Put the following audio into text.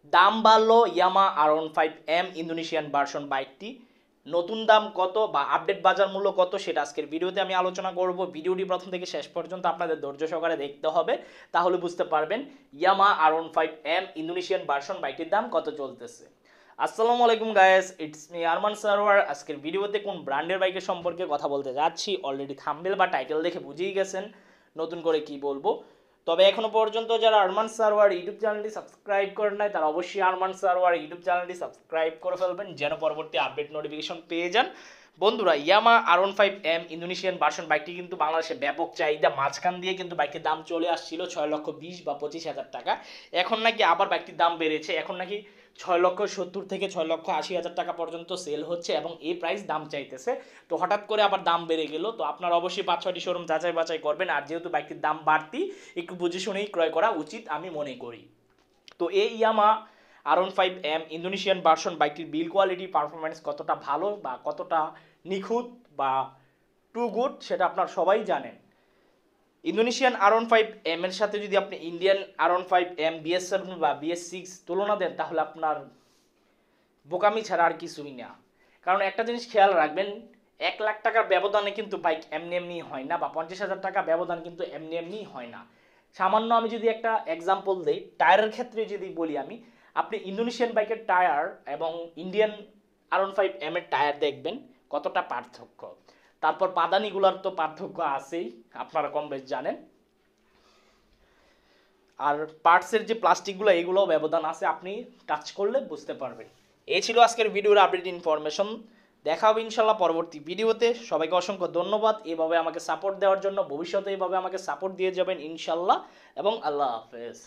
দাম বাড়লো ইয়ামা R15M Indonesian version বাইকটি। নতুন দাম কত বা আপডেট বাজার মূল্য কত সেটা আজকের ভিডিওতে আমি আলোচনা করব। ভিডিওটি প্রথম থেকে শেষ পর্যন্ত আপনাদের ধৈর্য সহকারে দেখতে হবে, তাহলে বুঝতে পারবেন ইয়ামা R15M ইন্দোনেশিয়ান ভার্সন বাইকটির দাম কত চলতেছে। আসসালামু আলাইকুম guys, it's me Arman Sarwar. আজকের ভিডিওতে কোন ব্র্যান্ডের বাইকের সম্পর্কে কথা বলতে যাচ্ছি অলরেডি থাম্বনেল বা টাইটেল দেখে বুঝেই গেছেন নতুন করে কি বলবো। তবে এখনো পর্যন্ত যারা আরমান সারোয়ার ইউটিউব চ্যানেলটি সাবস্ক্রাইব করেন নাই তারা অবশ্যই আরমান সারোয়ার ইউটিউব চ্যানেলটি সাবস্ক্রাইব করে ফেলবেন যেন পরবর্তী আপডেট নোটিফিকেশন পেয়ে যান। বন্ধুরা, ইয়ামা R15M ইন্দোনেশিয়ান ভার্সন বাইকটি কিন্তু বাংলাদেশে ব্যাপক চাহিদা, মাঝখান দিয়ে কিন্তু বাইকটির দাম চলে আসছিল 6,20,000 বা 25,000 টাকা। এখন নাকি আবার বাইকটির দাম বেড়েছে, এখন নাকি 6,70,000 থেকে 6,80,000 টাকা পর্যন্ত সেল হচ্ছে এবং এই প্রাইস দাম চাইতেছে। তো হঠাৎ করে আবার দাম বেড়ে গেল, তো আপনারা অবশ্যই 5-6টি শোরুম যাচাই বাছাই করবেন। আর যেহেতু বাইকটির দাম বাড়তি, একটু বুঝে শুনেই ক্রয় করা উচিত আমি মনে করি। তো এই ইয়ামা R15M ইন্দোনেশিয়ান ভার্সন বাইকটির বিল কোয়ালিটি পারফরমেন্স কতটা ভালো বা কতটা নিখুঁত বা টু গুড সেটা আপনারা সবাই জানেন। ইন্দোনেশিয়ান R15M এর সাথে যদি আপনি ইন্ডিয়ান R15M BS7 বা BS6 তুলনা দেন তাহলে আপনার বোকামি ছাড়া আর কিছুই না। কারণ একটা জিনিস খেয়াল রাখবেন, 1,00,000 টাকার ব্যবধানে কিন্তু বাইক এমনি এমনি হয় না, বা 50,000 টাকা ব্যবধান কিন্তু এমনি এমনি হয় না। সামান্য আমি যদি একটা এক্সাম্পল দিই, টায়ারের ক্ষেত্রে যদি বলি আমি, আপনি ইন্দোনেশিয়ান বাইকের টায়ার এবং ইন্ডিয়ান R15M এর টায়ার দেখবেন কতটা পার্থক্য। তারপর পাদানিগুলার তো পার্থক্য আছেই, আপনারা কম বেশ জানেন। আর পার্টসের যে প্লাস্টিকগুলো এগুলোও ব্যবধান আছে, আপনি টাচ করলে বুঝতে পারবেন। এই ছিল আজকের ভিডিওর আপডেট ইনফরমেশন। দেখা হবে ইনশাল্লাহ পরবর্তী ভিডিওতে। সবাইকে অসংখ্য ধন্যবাদ এভাবে আমাকে সাপোর্ট দেওয়ার জন্য। ভবিষ্যতে এভাবে আমাকে সাপোর্ট দিয়ে যাবেন ইনশাল্লাহ, এবং আল্লাহ হাফেজ।